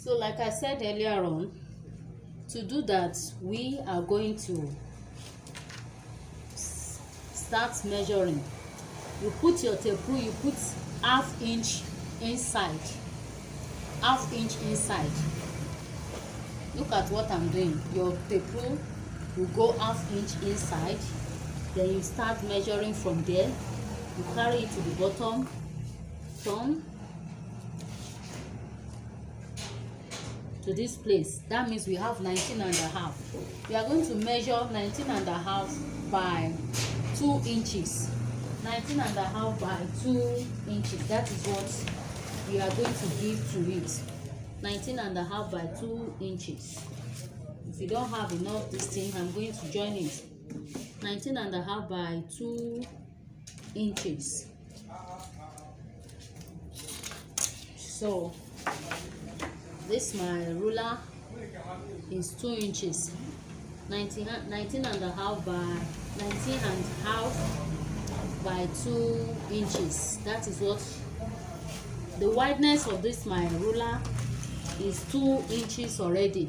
So like I said earlier on, to do that we are going to start measuring. You put your tape rule, you put half inch inside, look at what I'm doing. Your tape rule will go half inch inside, then you start measuring from there. You carry it to the bottom, turn to this place. That means we have 19.5. We are going to measure 19.5 by 2 inches. 19.5 by 2 inches. That is what we are going to give to it. 19.5 by 2 inches. If you don't have enough this thing, I'm going to join it. 19.5 by 2 inches. So this my ruler is 2 inches. 19.5 by 19.5 by 2 inches. That is what the wideness of this my ruler is, 2 inches already.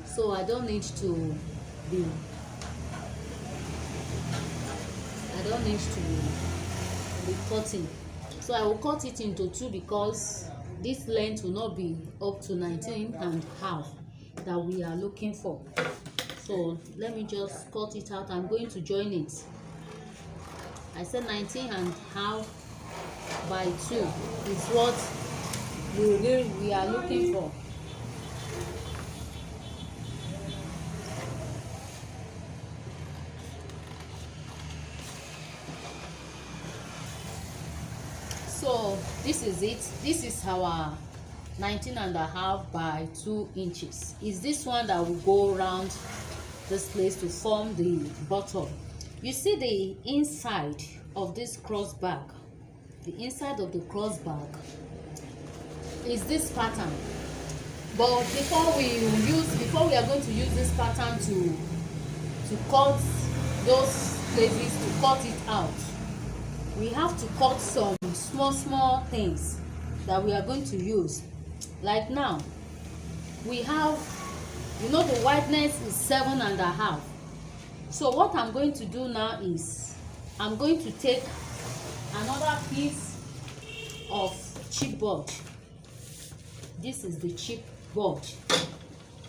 So I don't need to be cutting. So I will cut it into 2 because this length will not be up to 19.5 that we are looking for. So let me just cut it out. I'm going to join it. I said 19.5 by 2 is what we are looking for. So this is it. This is our 19.5 by 2 inches. Is this one that will go around this place to form the bottom. You see the inside of this cross bag. The inside of the cross bag is this pattern. But before we are going to use this pattern to cut those places, to cut it out, we have to cut some small things that we are going to use. Like now, we have, the wideness is 7.5. So what I'm going to do now is I'm going to take another piece of chipboard. This is the chipboard.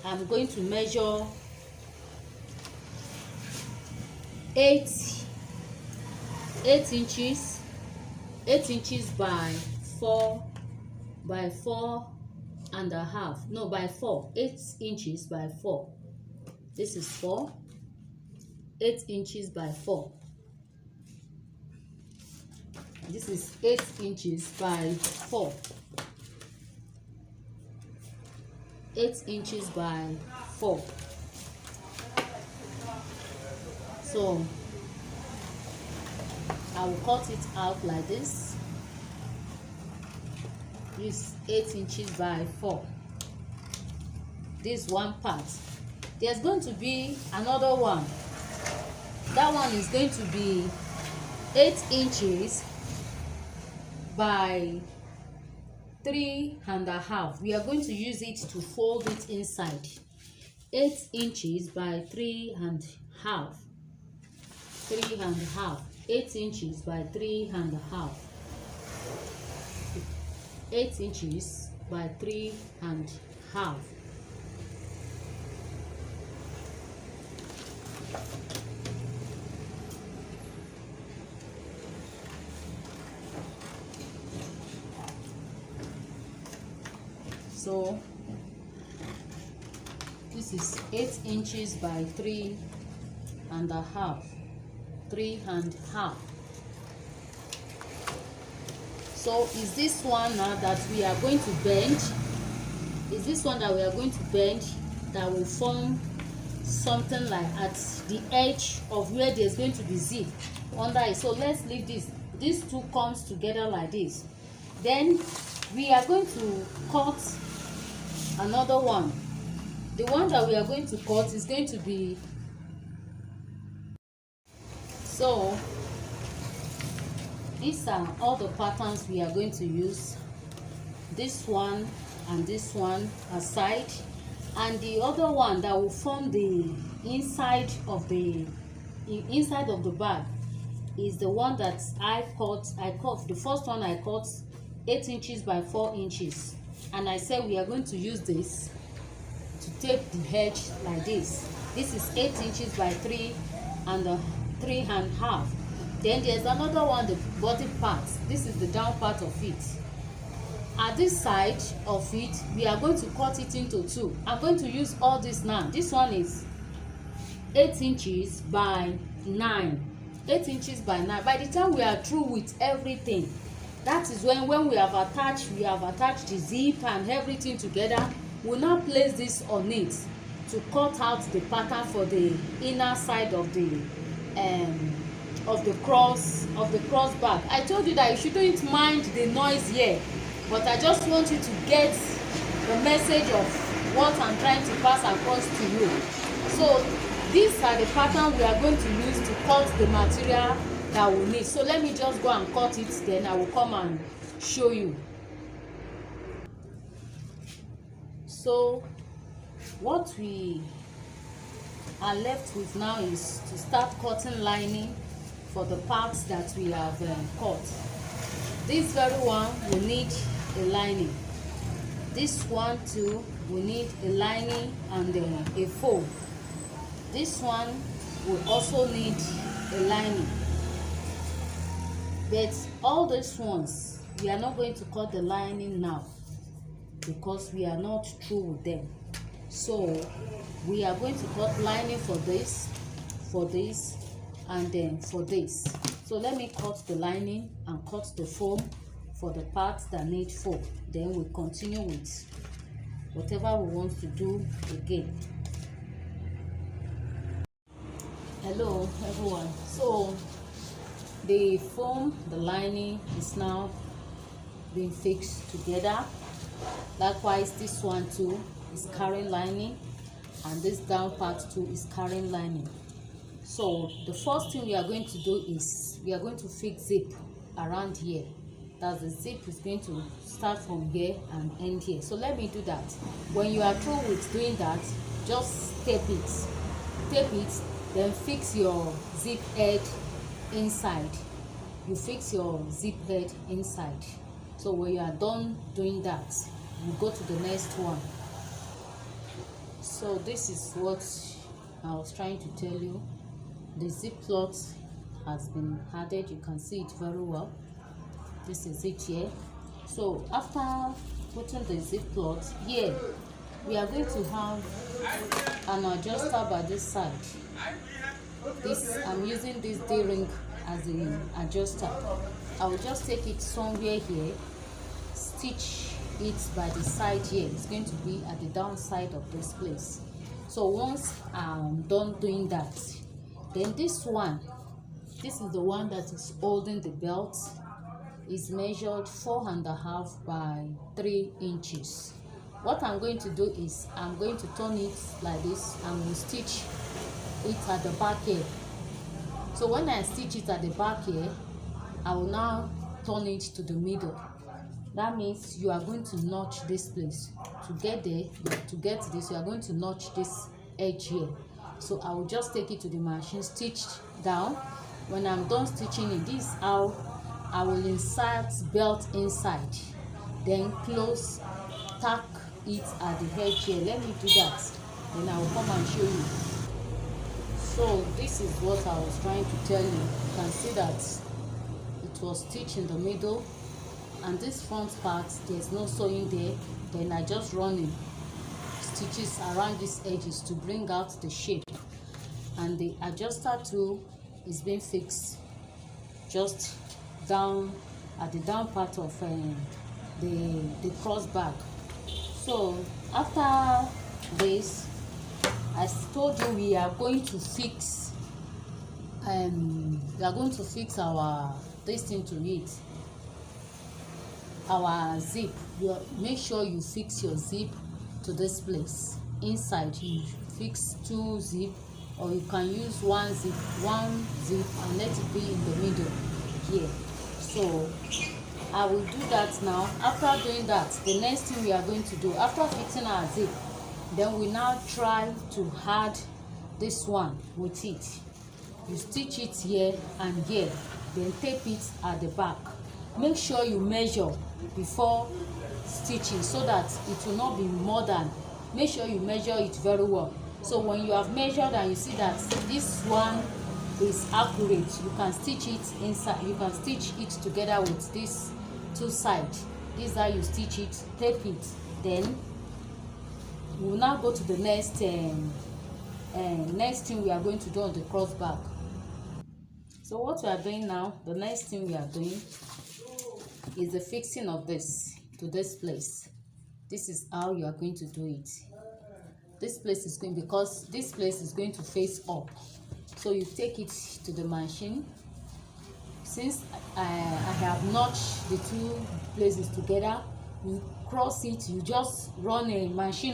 I'm going to measure 8 inches by 4.5. No, by 4. 8 inches by 4. This is 4. 8 inches by 4. This is 8 inches by 4. 8 inches by 4. So I will cut it out like this. This 8 inches by 4. This one part. There's going to be another one. That one is going to be 8 inches by 3.5. We are going to use it to fold it inside. 8 inches by 3.5. 8 inches by 3.5. 8 inches by 3.5. So this is 8 inches by 3.5. 3.5. So is this one now that we are going to bend? Is this one that we are going to bend that will form something like at the edge of where there's going to be zip under it? So let's leave this. These two comes together like this. Then we are going to cut another one. The one that we are going to cut is going to be, so these are all the patterns we are going to use. This one and this one aside, and the other one that will form the inside of the bag is the one that I cut. The first one I cut 8 inches by 4 inches, and I said we are going to use this to tape the edge like this. This is 8 inches by 3.5. Then there's another one, the body part. This is the down part of it. At this side of it, we are going to cut it into 2. I'm going to use all this now. This one is 8 inches by 9. 8 inches by 9. By the time we are through with everything, that is when we have attached the zip and everything together. We'll now place this on it to cut out the pattern for the inner side of the cross bag. I told you that you shouldn't mind the noise here, but I just want you to get the message of what I'm trying to pass across to you. So these are the pattern we are going to use to cut the material that we need. So let me just go and cut it, then I will come and show you. So what we are left with now is to start cutting lining for the parts that we have cut. This very one will need a lining. This one too will need a lining and a fold. This one will also need a lining. But all these ones, we are not going to cut the lining now because we are not through with them. So we are going to cut lining for this, and then for this. So let me cut the lining and cut the foam for the parts that need foam. Then we'll continue with whatever we want to do again. Hello everyone. So the foam, the lining is now being fixed together. Likewise, this one too is carrying lining, and this down part too is carrying lining. So the first thing we are going to do is we are going to fix zip around here. That the zip is going to start from here and end here. So let me do that. When you are through with doing that, just tape it, then fix your zip head inside. You fix your zip head inside. So when you are done doing that, you go to the next one. So this is what I was trying to tell you. The zip plot has been added. You can see it very well. This is it here. So after putting the zip plot here, we are going to have an adjuster by this side. I'm using this D-ring as an adjuster. I will just take it somewhere here, stitch it by the side here. It's going to be at the downside of this place. So once I'm done doing that, then this is the one that is holding the belt. Is measured 4.5 by 3 inches. What I'm going to do is I'm going to turn it like this and we'll stitch it at the back here. So when I stitch it at the back here, I will now turn it to the middle. That means you are going to notch this place. To get there, to get this, you are going to notch this edge here. So I will just take it to the machine, stitch down. When I'm done stitching it, this is how I will insert belt inside, then close, tack it at the edge here. Let me do that, then I will come and show you. So this is what I was trying to tell you. You can see that it was stitched in the middle, and this front part there's no sewing there. Then I just run in stitches around these edges to bring out the shape, and the adjuster tool is being fixed just down at the down part of the cross bag. So after this, I told you we are going to fix our this thing to it, our zip. Make sure you fix your zip to this place. Inside you fix 2 zip, or you can use one zip and let it be in the middle here. So I will do that now. After doing that, the next thing we are going to do, after fixing our zip, then we now try to add this one with it. You stitch it here and here, then tape it at the back. Make sure you measure before stitching so that it will not be more than. Make sure you measure it very well. So when you have measured and you see that this one is accurate, you can stitch it inside. You can stitch it together with this two sides. This is how you stitch it, tape it. Then we will now go to the next thing we are going to do on the cross back. So what we are doing now, the next thing we are doing is the fixing of this to this place. This is how you are going to do it. This place is going, because this place is going to face up, so you take it to the machine. Since I have notched the two places together, you cross it, you just run a machine